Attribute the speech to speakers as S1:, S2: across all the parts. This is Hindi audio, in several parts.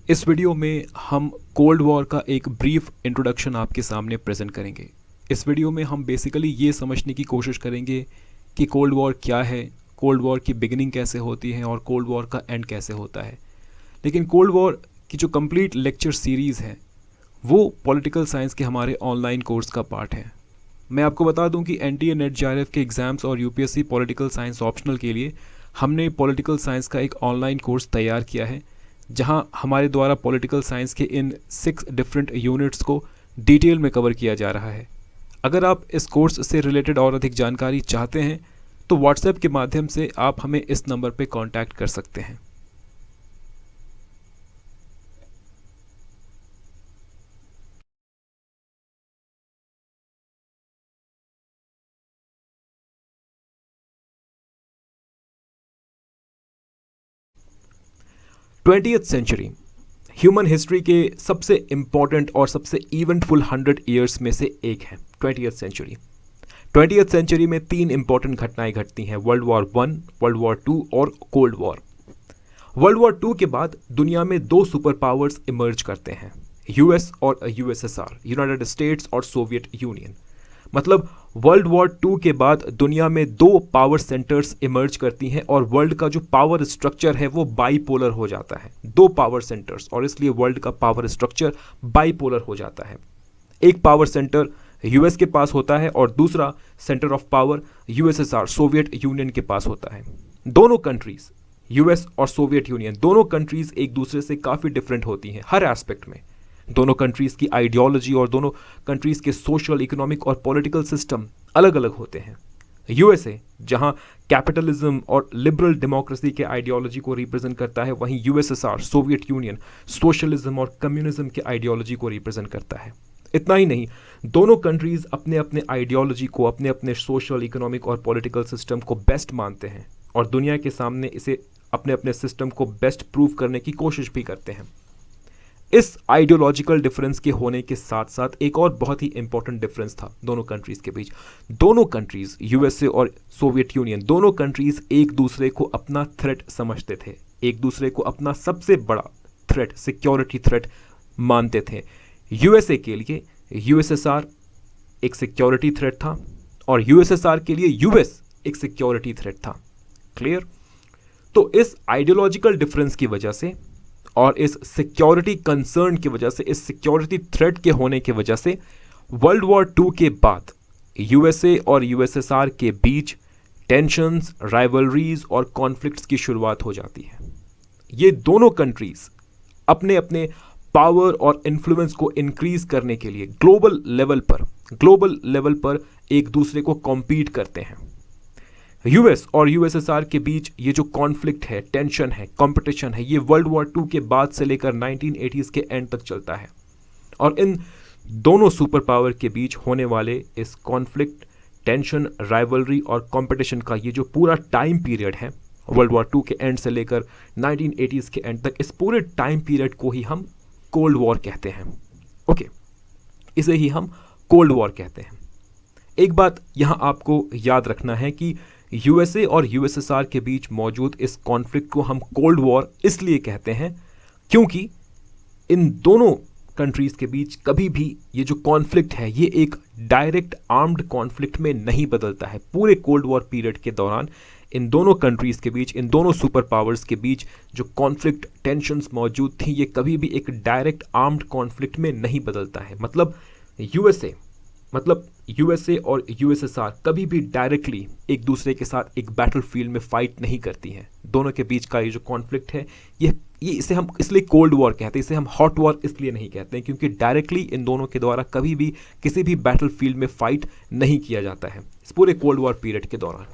S1: इस वीडियो में हम कोल्ड वॉर का एक ब्रीफ इंट्रोडक्शन आपके सामने प्रेजेंट करेंगे। इस वीडियो में हम बेसिकली ये समझने की कोशिश करेंगे कि कोल्ड वॉर क्या है, कोल्ड वॉर की बिगिनिंग कैसे होती है और कोल्ड वॉर का एंड कैसे होता है। लेकिन कोल्ड वॉर की जो कंप्लीट लेक्चर सीरीज़ है वो पॉलिटिकल साइंस के हमारे ऑनलाइन कोर्स का पार्ट है। मैं आपको बता दूं कि एनटीए नेट जेआरएफ के एग्ज़ाम्स और यूपीएससी पॉलिटिकल साइंस ऑप्शनल के लिए हमने पॉलिटिकल साइंस का एक ऑनलाइन कोर्स तैयार किया है, जहां हमारे द्वारा पॉलिटिकल साइंस के इन 6 डिफरेंट यूनिट्स को डिटेल में कवर किया जा रहा है। अगर आप इस कोर्स से रिलेटेड और अधिक जानकारी चाहते हैं तो व्हाट्सएप के माध्यम से आप हमें इस नंबर पर कॉन्टैक्ट कर सकते हैं। ट्वेंटियथ सेंचुरी ह्यूमन हिस्ट्री के सबसे इम्पॉर्टेंट और सबसे इवेंटफुल 100 ईयर्स में से एक है। ट्वेंटियथ सेंचुरी में 3 इंपॉर्टेंट घटनाएं घटती हैं: वर्ल्ड वॉर 1, वर्ल्ड वॉर 2 और कोल्ड वॉर। वर्ल्ड वॉर 2 के बाद दुनिया में 2 सुपर पावर्स इमर्ज करते हैं, यूएस और यूएसएसआर, यूनाइटेड स्टेट्स और सोवियत यूनियन। मतलब वर्ल्ड वॉर 2 के बाद दुनिया में 2 पावर सेंटर्स इमर्ज करती हैं और वर्ल्ड का जो पावर स्ट्रक्चर है वो बाईपोलर हो जाता है। 2 पावर सेंटर्स, और इसलिए वर्ल्ड का पावर स्ट्रक्चर बाईपोलर हो जाता है। एक पावर सेंटर यूएस के पास होता है और दूसरा centre of power USSR, Soviet Union के पास होता है। दोनों कंट्रीज, यूएस और सोवियत यूनियन, दोनों कंट्रीज एक दूसरे से काफ़ी डिफरेंट होती हैं हर एस्पेक्ट में। दोनों कंट्रीज़ की आइडियोलॉजी और दोनों कंट्रीज़ के सोशल, इकोनॉमिक और पॉलिटिकल सिस्टम अलग अलग होते हैं। यूएसए जहां कैपिटलिज्म और लिबरल डेमोक्रेसी के आइडियोलॉजी को रिप्रेजेंट करता है, वहीं यूएसएसआर, सोवियत यूनियन, सोशलिज्म और कम्युनिज्म के आइडियोलॉजी को रिप्रेजेंट करता है। इतना ही नहीं, दोनों कंट्रीज़ अपने अपने आइडियोलॉजी को, अपने अपने सोशल, इकोनॉमिक और पॉलिटिकल सिस्टम को बेस्ट मानते हैं और दुनिया के सामने इसे अपने अपने सिस्टम को बेस्ट प्रूव करने की कोशिश भी करते हैं। इस आइडियोलॉजिकल डिफरेंस के होने के साथ साथ एक और बहुत ही इंपॉर्टेंट डिफरेंस था दोनों कंट्रीज़ के बीच। दोनों कंट्रीज़, यूएसए और सोवियत यूनियन, दोनों कंट्रीज़ एक दूसरे को अपना थ्रेट समझते थे, एक दूसरे को अपना सबसे बड़ा थ्रेट, सिक्योरिटी थ्रेट मानते थे। यूएसए के लिए यूएसएसआर एक सिक्योरिटी थ्रेट था और यूएसएसआर के लिए यूएस एक सिक्योरिटी थ्रेट था। क्लियर? तो इस आइडियोलॉजिकल डिफरेंस की वजह से और इस सिक्योरिटी कंसर्न की वजह से, इस सिक्योरिटी थ्रेट के होने की वजह से वर्ल्ड वॉर 2 के बाद यूएसए और यूएसएसआर के बीच टेंशंस, राइवलरीज और कॉन्फ्लिक्ट्स की शुरुआत हो जाती है। ये दोनों कंट्रीज अपने अपने पावर और इन्फ्लुएंस को इंक्रीज करने के लिए ग्लोबल लेवल पर एक दूसरे को कॉम्पीट करते हैं। यूएस और यूएसएसआर के बीच ये जो कॉन्फ्लिक्ट है, टेंशन है, कंपटीशन है, ये वर्ल्ड वॉर 2 के बाद से लेकर 1980s के एंड तक चलता है। और इन दोनों सुपर पावर के बीच होने वाले इस कॉन्फ्लिक्ट, टेंशन, राइवलरी और कंपटीशन का ये जो पूरा टाइम पीरियड है, वर्ल्ड वॉर 2 के एंड से लेकर 1980s के एंड तक, इस पूरे टाइम पीरियड को ही हम कोल्ड वॉर कहते हैं। ओके, इसे ही हम कोल्ड वॉर कहते हैं। एक बात यहां आपको याद रखना है कि यूएसए और यूएसएसआर के बीच मौजूद इस कॉन्फ्लिक्ट को हम कोल्ड वॉर इसलिए कहते हैं क्योंकि इन दोनों कंट्रीज के बीच कभी भी ये जो कॉन्फ्लिक्ट है ये एक डायरेक्ट आर्म्ड कॉन्फ्लिक्ट में नहीं बदलता है। पूरे कोल्ड वॉर पीरियड के दौरान इन दोनों कंट्रीज के बीच, इन दोनों सुपर पावर्स के बीच जो कॉन्फ्लिक्ट, टेंशंस मौजूद थी, ये कभी भी एक डायरेक्ट आर्म्ड कॉन्फ्लिक्ट में नहीं बदलता है। मतलब यूएसए और यूएसएसआर कभी भी डायरेक्टली एक दूसरे के साथ एक बैटलफील्ड में फाइट नहीं करती हैं। दोनों के बीच का ये जो कॉन्फ्लिक्ट है ये इसे हम इसलिए कोल्ड वॉर कहते हैं, इसे हम हॉट वॉर इसलिए नहीं कहते हैं क्योंकि डायरेक्टली इन दोनों के द्वारा कभी भी किसी भी बैटलफील्ड में फाइट नहीं किया जाता है इस पूरे कोल्ड वॉर पीरियड के दौरान।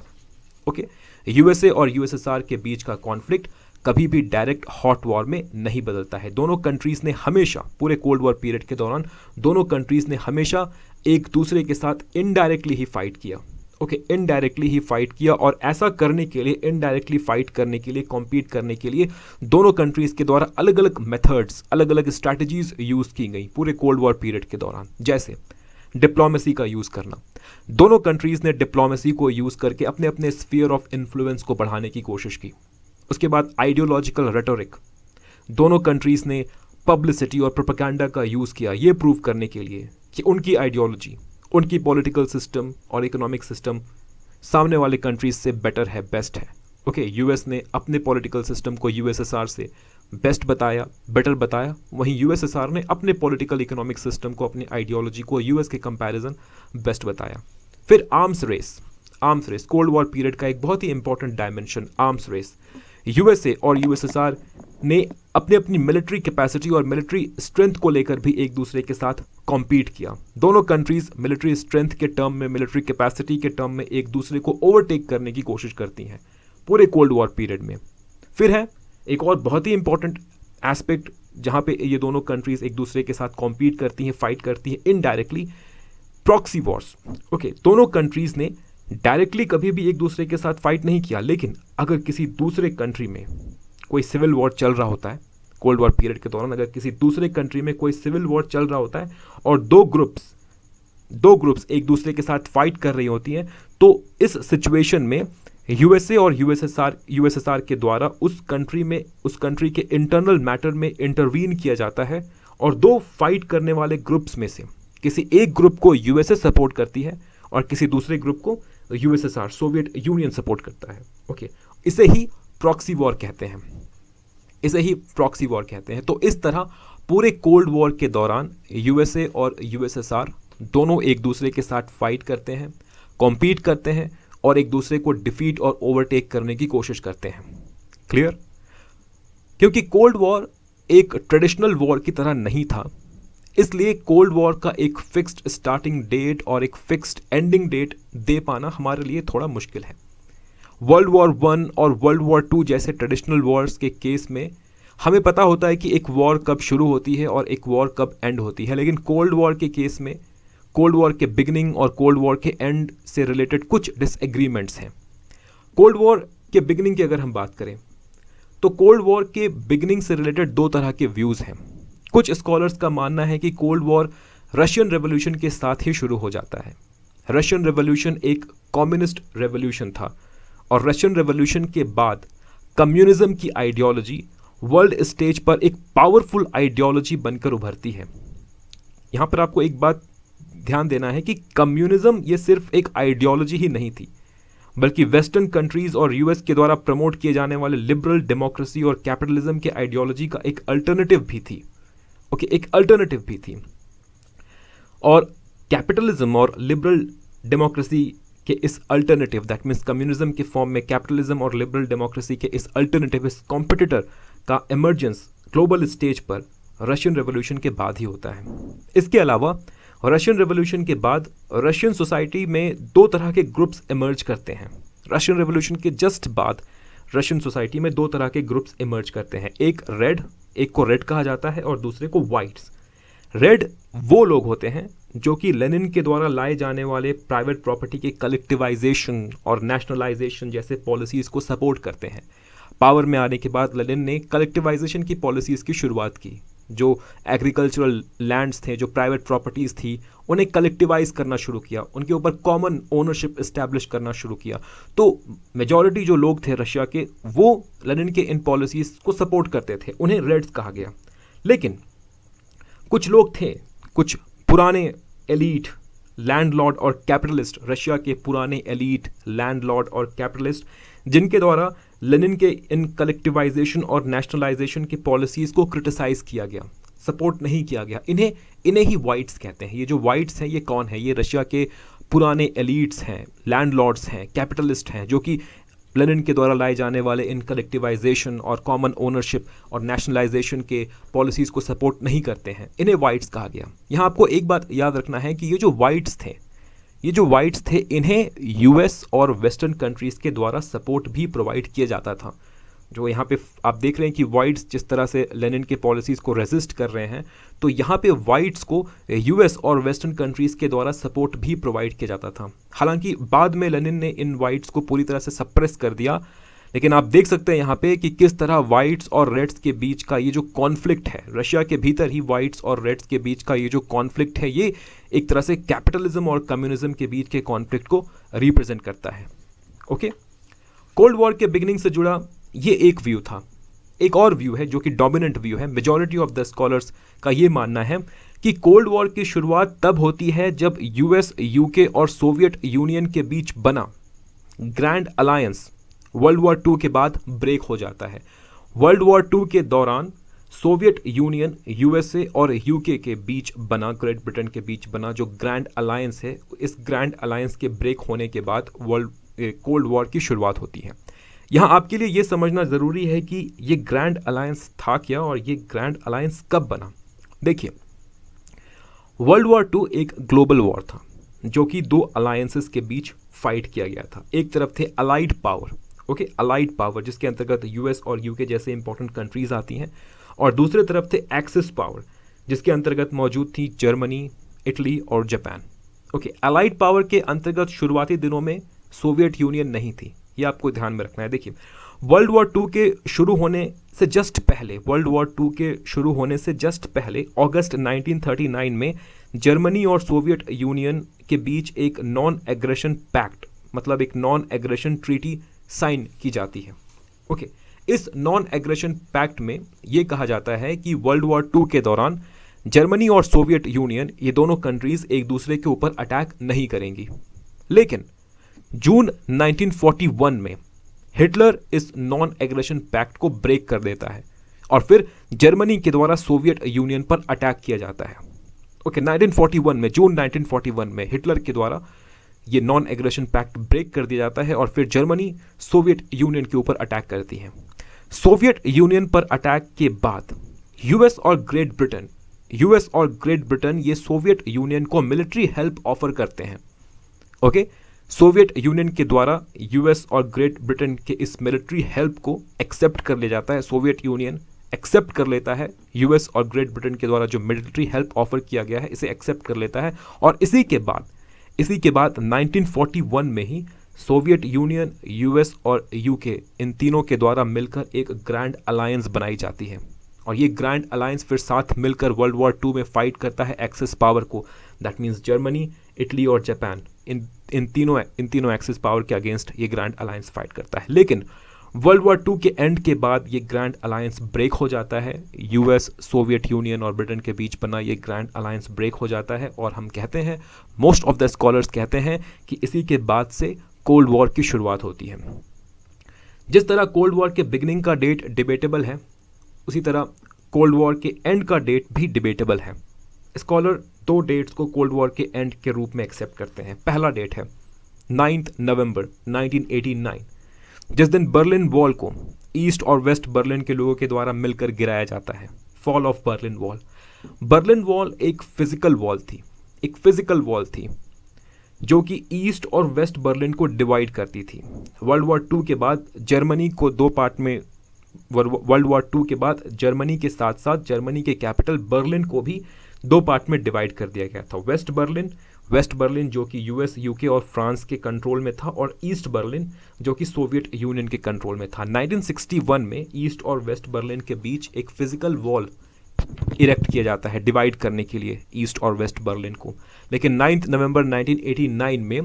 S1: ओके, यूएसए और यूएसएसआर के बीच का कॉन्फ्लिक्ट कभी भी डायरेक्ट हॉट वॉर में नहीं बदलता है। दोनों कंट्रीज ने हमेशा, पूरे कोल्ड वॉर पीरियड के दौरान दोनों कंट्रीज ने हमेशा एक दूसरे के साथ इनडायरेक्टली ही फाइट किया। ओके, इनडायरेक्टली ही फाइट किया और ऐसा करने के लिए, इनडायरेक्टली फाइट करने के लिए, कॉम्पीट करने के लिए दोनों कंट्रीज के द्वारा अलग अलग मेथड्स, अलग अलग स्ट्रैटेजीज यूज की गई पूरे कोल्ड वॉर पीरियड के दौरान। जैसे डिप्लोमेसी का यूज करना, दोनों कंट्रीज ने डिप्लोमेसी को यूज करके अपने अपने स्फीयर ऑफ इन्फ्लुएंस को बढ़ाने की कोशिश की। उसके बाद आइडियोलॉजिकल रेटोरिक, दोनों कंट्रीज ने पब्लिसिटी और प्रोपेगेंडा का यूज़ किया ये प्रूव करने के लिए कि उनकी आइडियोलॉजी, उनकी पॉलिटिकल सिस्टम और इकोनॉमिक सिस्टम सामने वाले कंट्रीज से बेटर है, बेस्ट है। ओके, यूएस ने अपने पॉलिटिकल सिस्टम को यूएसएसआर से बेस्ट बताया, बेटर बताया, वहीं यूएसएसआर ने अपने पॉलिटिकल इकोनॉमिक सिस्टम को, अपनी आइडियोलॉजी को यूएस के कंपैरिजन बेस्ट बताया। फिर arms race cold war period का एक बहुत ही important dimension, arms race. USA और यूएसएसआर ने अपनी अपनी मिलिट्री कैपेसिटी और मिलिट्री स्ट्रेंथ को लेकर भी एक दूसरे के साथ कॉम्पीट किया। दोनों कंट्रीज मिलिट्री स्ट्रेंथ के टर्म में, मिलिट्री कैपेसिटी के टर्म में एक दूसरे को ओवरटेक करने की कोशिश करती हैं पूरे कोल्ड वॉर पीरियड में। फिर है एक और बहुत ही इंपॉर्टेंट एस्पेक्ट जहां पे ये दोनों कंट्रीज एक दूसरे के साथ कॉम्पीट करती हैं, फाइट करती हैं इनडायरेक्टली, प्रॉक्सी वॉर्स। ओके, दोनों कंट्रीज ने डायरेक्टली कभी भी एक दूसरे के साथ फाइट नहीं किया, लेकिन अगर किसी दूसरे कंट्री में कोई सिविल वॉर चल रहा होता है कोल्ड वॉर पीरियड के दौरान, अगर किसी दूसरे कंट्री में कोई सिविल वॉर चल रहा होता है और दो ग्रुप्स एक दूसरे के साथ फाइट कर रही होती हैं, तो इस सिचुएशन में यूएसए और यूएसएसआर के द्वारा उस कंट्री के इंटरनल मैटर में इंटरवीन किया जाता है और दो फाइट करने वाले ग्रुप्स में से किसी एक ग्रुप को यूएसए सपोर्ट करती है और किसी दूसरे ग्रुप को यूएसएसआर, सोवियत यूनियन सपोर्ट करता है। ओके, इसे ही प्रॉक्सी वॉर कहते हैं। तो इस तरह पूरे कोल्ड वॉर के दौरान यूएसए और यूएसएसआर दोनों एक दूसरे के साथ फाइट करते हैं, कॉम्पीट करते हैं और एक दूसरे को डिफीट और ओवरटेक करने की कोशिश करते हैं। क्लियर? क्योंकि कोल्ड वॉर एक ट्रेडिशनल वॉर की तरह नहीं था, इसलिए कोल्ड वॉर का एक फिक्स्ड स्टार्टिंग डेट और एक फिक्स्ड एंडिंग डेट दे पाना हमारे लिए थोड़ा मुश्किल है। वर्ल्ड वॉर 1 और वर्ल्ड वॉर 2 जैसे ट्रेडिशनल वॉर्स के केस में हमें पता होता है कि एक वॉर कब शुरू होती है और एक वॉर कब एंड होती है, लेकिन कोल्ड वॉर के केस में कोल्ड वॉर के बिगिनिंग और कोल्ड वॉर के एंड से रिलेटेड कुछ डिसएग्रीमेंट्स हैं। कोल्ड वॉर के बिगिनिंग की अगर हम बात करें तो कोल्ड वॉर के बिगिनिंग से रिलेटेड दो तरह के व्यूज़ हैं। कुछ स्कॉलर्स का मानना है कि कोल्ड वॉर रशियन रेवोल्यूशन के साथ ही शुरू हो जाता है। रशियन रेवोल्यूशन एक कम्युनिस्ट रेवोल्यूशन था और रशियन रेवोल्यूशन के बाद कम्युनिज्म की आइडियोलॉजी वर्ल्ड स्टेज पर एक पावरफुल आइडियोलॉजी बनकर उभरती है। यहाँ पर आपको एक बात ध्यान देना है कि कम्युनिज्म ये सिर्फ एक आइडियोलॉजी ही नहीं थी, बल्कि वेस्टर्न कंट्रीज और यूएस के द्वारा प्रमोट किए जाने वाले लिबरल डेमोक्रेसी और कैपिटलिज्म के आइडियोलॉजी का एक अल्टरनेटिव भी थी। एक अल्टरनेटिव भी थी। और कैपिटलिज्म और लिबरल डेमोक्रेसी के इस अल्टरनेटिव, दैट मीन्स कम्युनिज्म के फॉर्म में कैपिटलिज्म और लिबरल डेमोक्रेसी के इस अल्टरनेटिव, इस कॉम्पिटिटर का इमर्जेंस ग्लोबल स्टेज पर रशियन रेवोल्यूशन के बाद ही होता है। इसके अलावा रशियन रेवोल्यूशन के बाद रशियन सोसाइटी में दो तरह के ग्रुप्स इमर्ज करते हैं। रशियन रेवोल्यूशन के जस्ट बाद रशियन सोसाइटी में दो तरह के ग्रुप्स इमर्ज करते हैं। एक को रेड कहा जाता है और दूसरे को वाइट्स। रेड वो लोग होते हैं जो कि लेनिन के द्वारा लाए जाने वाले प्राइवेट प्रॉपर्टी के कलेक्टिवाइजेशन और नेशनलाइजेशन जैसे पॉलिसीज़ को सपोर्ट करते हैं। पावर में आने के बाद लेनिन ने कलेक्टिवाइजेशन की पॉलिसीज़ की शुरुआत की। जो एग्रीकल्चरल लैंड्स थे, जो प्राइवेट प्रॉपर्टीज़ थी, उन्हें कलेक्टिवाइज करना शुरू किया, उनके ऊपर कॉमन ओनरशिप इस्टेब्लिश करना शुरू किया। तो मेजॉरिटी जो लोग थे रशिया के, वो लेनिन के इन पॉलिसीज़ को सपोर्ट करते थे, उन्हें रेड्स कहा गया। लेकिन कुछ लोग थे, कुछ पुराने एलीट लैंडलॉर्ड और कैपिटलिस्ट, रशिया के पुराने एलीट लैंडलॉर्ड और कैपिटलिस्ट, जिनके द्वारा लेनिन के इन कलेक्टिवाइजेशन और नेशनलाइजेशन की पॉलिसीज़ को क्रिटिसाइज़ किया गया, सपोर्ट नहीं किया गया। इन्हें ही वाइट्स कहते हैं। ये जो वाइट्स हैं ये कौन है? ये रशिया के पुराने एलीट्स हैं, लैंडलॉर्ड्स हैं, कैपिटलिस्ट हैं, जो कि लेनिन के द्वारा लाए जाने वाले इन कलेक्टिवाइजेशन और कॉमन ओनरशिप और नेशनलाइजेशन के पॉलिसीज़ को सपोर्ट नहीं करते हैं। इन्हें वाइट्स कहा गया। यहाँ आपको एक बात याद रखना है कि ये जो वाइट्स थे इन्हें यूएस और वेस्टर्न कंट्रीज़ के द्वारा सपोर्ट भी प्रोवाइड किया जाता था। जो यहाँ पे आप देख रहे हैं कि वाइट्स जिस तरह से लेनिन के पॉलिसीज़ को रेजिस्ट कर रहे हैं, तो यहाँ पे वाइट्स को यूएस और वेस्टर्न कंट्रीज़ के द्वारा सपोर्ट भी प्रोवाइड किया जाता था। हालांकि बाद में लेनिन ने इन वाइट्स को पूरी तरह से सप्रेस कर दिया, लेकिन आप देख सकते हैं यहाँ पे कि किस तरह वाइट्स और रेड्स के बीच का ये जो कॉन्फ्लिक्ट है, रशिया के भीतर ही वाइट्स और रेड्स के बीच का ये जो कॉन्फ्लिक्ट है, ये एक तरह से कैपिटलिज्म और कम्युनिज्म के बीच के कॉन्फ्लिक्ट को रिप्रेजेंट करता है। ओके, कोल्ड वॉर के बिगिनिंग से जुड़ा ये एक व्यू था। एक और व्यू है जो कि डोमिनेंट व्यू है, मेजॉरिटी ऑफ द स्कॉलर्स का ये मानना है कि कोल्ड वॉर की शुरुआत तब होती है जब यूएस, यूके और सोवियत यूनियन के बीच बना grand alliance world war two के बाद ब्रेक हो जाता है। वर्ल्ड वॉर टू के दौरान सोवियत यूनियन, यूएसए और यूके के बीच बना, ग्रेट ब्रिटेन के बीच बना जो ग्रैंड अलायंस है, इस ग्रैंड अलायंस के ब्रेक होने के बाद कोल्ड वॉर की शुरुआत होती है। यहाँ आपके लिए ये समझना ज़रूरी है कि ये ग्रैंड अलायंस था क्या और ये ग्रैंड अलायंस कब बना। देखिए, वर्ल्ड वॉर टू एक ग्लोबल वॉर था जो कि दो अलायंसेस के बीच फाइट किया गया था। एक तरफ थे allied power, okay, allied power जिसके अंतर्गत यूएस और यूके जैसे इंपॉर्टेंट कंट्रीज आती हैं, और दूसरे तरफ थे एक्सिस पावर जिसके अंतर्गत मौजूद थी जर्मनी, इटली और जापान। ओके, अलाइड पावर के अंतर्गत शुरुआती दिनों में सोवियत यूनियन नहीं थी, ये आपको ध्यान में रखना है। देखिए, वर्ल्ड वॉर टू के शुरू होने से जस्ट पहले, वर्ल्ड वॉर टू के शुरू होने से जस्ट पहले अगस्त 1939 में जर्मनी और सोवियत यूनियन के बीच एक नॉन एग्रेशन पैक्ट, मतलब एक नॉन एग्रेशन ट्रीटी साइन की जाती है। ओके, इस नॉन एग्रेशन पैक्ट में यह कहा जाता है कि वर्ल्ड वॉर टू के दौरान जर्मनी और सोवियत यूनियन, ये दोनों कंट्रीज एक दूसरे के ऊपर अटैक नहीं करेंगी। लेकिन जून 1941 में हिटलर इस नॉन एग्रेशन पैक्ट को ब्रेक कर देता है और फिर जर्मनी के द्वारा सोवियत यूनियन पर अटैक किया जाता है। ओके, 1941 में, जून 1941 में हिटलर के द्वारा ये नॉन एग्रेशन पैक्ट ब्रेक कर दिया जाता है और फिर जर्मनी सोवियत यूनियन के ऊपर अटैक करती है। सोवियत यूनियन पर अटैक के बाद यूएस और ग्रेट ब्रिटेन ये सोवियत यूनियन को मिलिट्री हेल्प ऑफर करते हैं। ओके, सोवियत यूनियन के द्वारा यूएस और ग्रेट ब्रिटेन के इस मिलिट्री हेल्प को एक्सेप्ट कर लिया जाता है। सोवियत यूनियन एक्सेप्ट कर लेता है यूएस और ग्रेट ब्रिटेन के द्वारा जो मिलिट्री हेल्प ऑफर किया गया है, इसे एक्सेप्ट कर लेता है। और इसी के बाद 1941 में ही सोवियत यूनियन, यूएस और यूके, इन तीनों के द्वारा मिलकर एक ग्रैंड अलायंस बनाई जाती है और ये ग्रैंड अलायंस फिर साथ मिलकर वर्ल्ड वॉर टू में फाइट करता है एक्सिस पावर को, दैट मीन्स जर्मनी, इटली और जापान। इन तीनों एक्सिस पावर के अगेंस्ट ये ग्रैंड अलायंस फाइट करता है। लेकिन वर्ल्ड वॉर टू के एंड के बाद ये ग्रैंड अलायंस ब्रेक हो जाता है। यूएस, सोवियत यूनियन और ब्रिटेन के बीच बना ये ग्रैंड अलायंस ब्रेक हो जाता है और हम कहते हैं, मोस्ट ऑफ द स्कॉलर्स कहते हैं कि इसी के बाद से कोल्ड वॉर की शुरुआत होती है। जिस तरह कोल्ड वॉर के बिगिनिंग का डेट डिबेटेबल है, उसी तरह कोल्ड वॉर के एंड का डेट भी डिबेटेबल है। स्कॉलर दो डेट्स को कोल्ड वॉर के एंड के रूप में एक्सेप्ट करते हैं। पहला डेट है 9 नवंबर 1989, जिस दिन बर्लिन वॉल को ईस्ट और वेस्ट बर्लिन के लोगों के द्वारा मिलकर गिराया जाता है। Fall of Berlin wall. Berlin wall एक फिजिकल वॉल थी जो कि ईस्ट और वेस्ट बर्लिन को डिवाइड करती थी। वर्ल्ड वॉर टू के बाद जर्मनी को दो पार्ट में, वर्ल्ड वॉर टू के बाद जर्मनी के साथ साथ जर्मनी के कैपिटल बर्लिन को भी दो पार्ट में डिवाइड कर दिया गया था। वेस्ट बर्लिन जो कि यूएस, यूके और फ्रांस के कंट्रोल में था, और ईस्ट बर्लिन जो कि सोवियत यूनियन के कंट्रोल में था। 1961 में ईस्ट और वेस्ट बर्लिन के बीच एक फिजिकल वॉल इरेक्ट किया जाता है डिवाइड करने के लिए ईस्ट और वेस्ट बर्लिन को। लेकिन 9 नवंबर 1989 में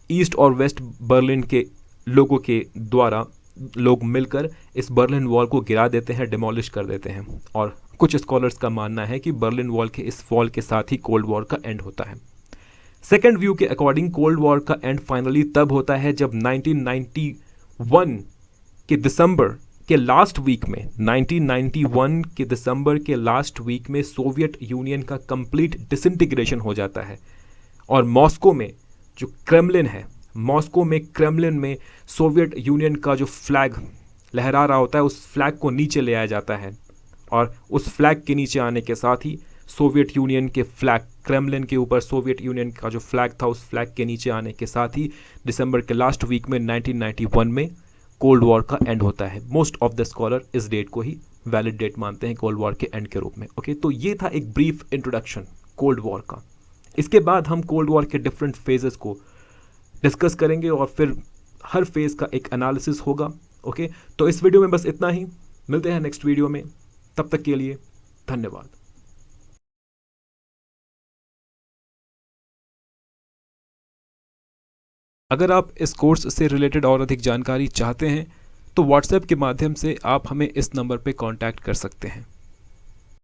S1: ईस्ट और वेस्ट बर्लिन के लोगों के द्वारा लोग मिलकर इस बर्लिन वॉल को गिरा देते हैं, डिमोलिश कर देते हैं। और कुछ स्कॉलर्स का मानना है कि बर्लिन वॉल के इस फॉल के साथ ही कोल्ड वॉर का एंड होता है। सेकेंड व्यू के अकॉर्डिंग कोल्ड वॉर का एंड फाइनली तब होता है जब 1991 के दिसंबर के लास्ट वीक में, 1991 के दिसंबर के लास्ट वीक में सोवियत यूनियन का कंप्लीट डिसइंटीग्रेशन हो जाता है और मॉस्को में जो क्रेमलिन है, मॉस्को में क्रेमलिन में सोवियत यूनियन का जो फ्लैग लहरा रहा होता है, उस फ्लैग को नीचे ले आया जाता है और उस फ्लैग के नीचे आने के साथ ही सोवियत यूनियन के फ्लैग, क्रेमलिन के ऊपर सोवियत यूनियन का जो फ्लैग था, उस फ्लैग के नीचे आने के साथ ही दिसंबर के लास्ट वीक में 1991 में कोल्ड वॉर का एंड होता है। मोस्ट ऑफ द स्कॉलर इस डेट को ही वैलिड डेट मानते हैं कोल्ड वॉर के एंड के रूप में। ओके, तो ये था एक ब्रीफ इंट्रोडक्शन कोल्ड वॉर का। इसके बाद हम कोल्ड वॉर के डिफरेंट फेजेस को डिस्कस करेंगे और फिर हर फेज का एक एनालिसिस होगा। ओके, तो इस वीडियो में बस इतना ही, मिलते हैं नेक्स्ट वीडियो में, तब तक के लिए धन्यवाद। अगर आप इस कोर्स से रिलेटेड और अधिक जानकारी चाहते हैं तो व्हाट्सएप के माध्यम से आप हमें इस नंबर पे कांटेक्ट कर सकते हैं।